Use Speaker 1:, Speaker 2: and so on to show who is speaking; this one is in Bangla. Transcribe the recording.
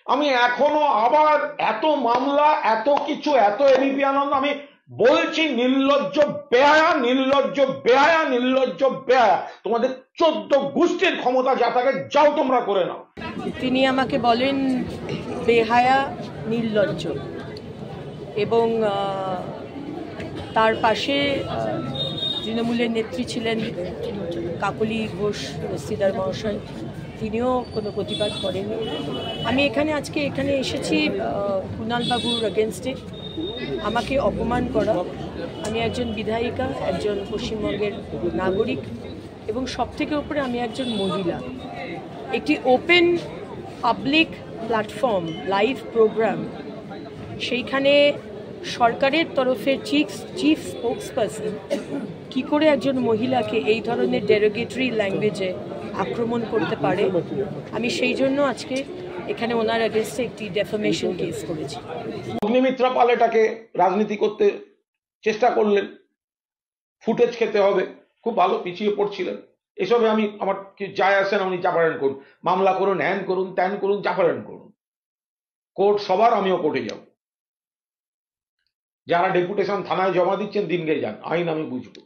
Speaker 1: আমি এখনো আবার এত মামলা, এত কিছু, এত এবিপি আনন্দ, আমি বলছি নির্লজ্জ বেহায়া, নির্লজ্জ বেহায়া, নির্লজ্জ বেহায়া। তোমাদের 14 গোষ্ঠীর ক্ষমতা যা থাকে যাও তোমরা করে নাও।
Speaker 2: তিনি আমাকে বলেন বেহায়া, নির্লজ্জ, এবং তার পাশে তৃণমূলের নেত্রী ছিলেন কাকলি ঘোষ দস্তিদার মহাশয়, তিনিও কোনো প্রতিবাদ করেননি। আমি আজকে এখানে এসেছি কুণালবাবুর এগেনস্টে, আমাকে অপমান করা। আমি একজন বিধায়িকা, একজন পশ্চিমবঙ্গের নাগরিক, এবং সবথেকে উপরে আমি একজন মহিলা। একটি open public platform, live program, সেইখানে সরকারের তরফে চিফ স্পোক্সপারসন কি করে একজন মহিলাকে এই ধরনের ডেরোগেটরি ল্যাঙ্গুয়েজে আক্রমণ করতে পারে, আমি সেই জন্য আজকে এখানে ওনার এগেনস্টে একটি ডেফামেশন কেস করেছি।
Speaker 1: অগ্নিমিত্রা পাল এটাকে রাজনীতি করতে চেষ্টা করলেন, ফুটেজ খেতে হবে, খুব ভালো পিছিয়ে পড়ছিলেন। এসবে আমার কি যায় আসে না, উনি চাপারেন করুন, মামলা করুন, হ্যান করুন, ত্যান করুন, চাপারেন করুন, কোর্ট সবার, আমিও কোর্টে যাব। যারা ডেপুটেশন থানায় জমা দিচ্ছেন দিনকে যান, আইন আমি বুঝবো।